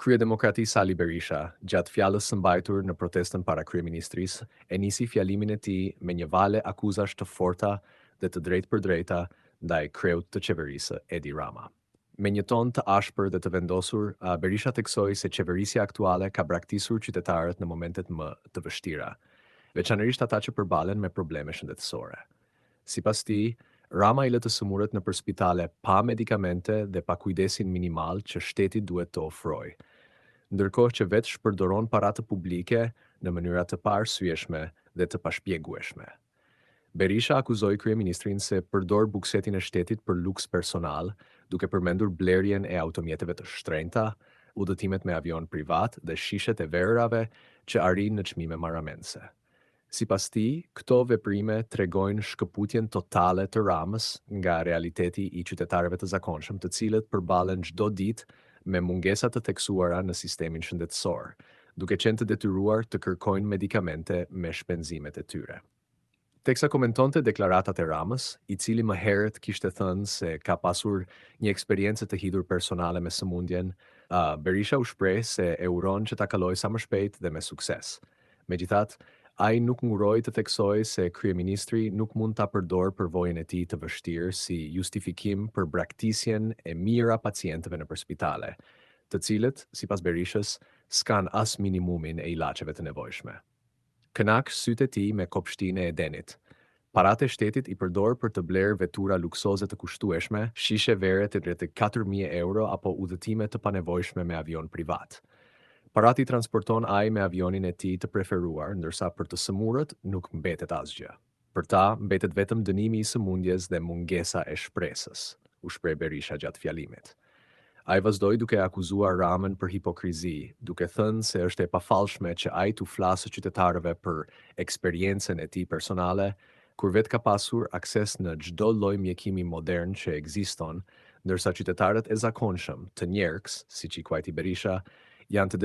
Kryedemokrati Sali Berisha, gjatë fjalës së mbajtur në protestën para kryeministrisë, e nisi fjalimin e tij me një vale akuzash të forta dhe të drejtë për drejta ndaj kreut të qeverisë Edi Rama. Me një ton të ashpër dhe të vendosur, Berisha theksoi se qeverisja aktuale ka braktisur qytetarët në momentet më të vështira, veçanërisht ata që përballen me probleme shëndetësore. Sipas tij, Rama i lë të sëmurët nëpër spitale pa medikamente dhe pa kujdesin minimal që shteti duhet të ofrojë, ndërkohë që vetë shpërdoron paratë publike në mënyra të paarsyeshme dhe të pashpjegueshme. Berisha akuzoi kryeministrin se përdor buksetin e shtetit për luks personal, duke përmendur blerjen e automjeteve të shtrenjta, udhëtimet me avion privat dhe shishet e verërave që arrin në çmime marramense. Sipas tij, këto veprime tregojnë shkëputjen totale të Ramës nga realiteti i qytetarëve të zakonshëm, të cilët përballen çdo ditë me mungesa të theksuara në sistemin shëndetësor, duke qenë të detyruar të kërkojnë medikamente me shpenzimet e tyre. Teksa komentonte deklaratat e Ramës, i cili më herët kishte thënë se ka pasur një eksperiencë të hidhur personale me sëmundjen, Berisha u shpreh se e uron që ta kalojë sa më shpejt dhe me sukses. Megjithatë, ai nuk nguroi të theksojë se kryeministri nuk mund ta përdorë përvojën e tij të vështirë si justifikim për braktisjen e mira pacientëve nëpër spitale, të cilët, sipas Berishës, s'kan as minimumin e ilaçeve të nevojshme. Kënak sytë e tij me kopshtinë e Edenit. Paratë e shtetit i përdor për të blerë vetura luksoze të kushtueshme, shishe vere të rreth 4.000 euro apo udhëtime të panevojshme me avion privat. Parati transporton ai me avionin e tij të preferuar, ndërsa për të sëmurët nuk mbetet asgjë. Për ta, mbetet vetëm dënimi i sëmundjes dhe mungesa e shpresës, u shpreh Berisha gjatë fjalimit. Ai vazhdoi duke akuzuar Ramën për hipokrizi, duke thënë se është e pafallshme që ai t'u flasë qytetarëve për eksperiencën e tij personale, kur vetë ka pasur akses në çdo lloj mjekimi modern që ekziston, ndërsa qytetarët e zakonshëm të njerëks, siç i quajti Berisha, janë të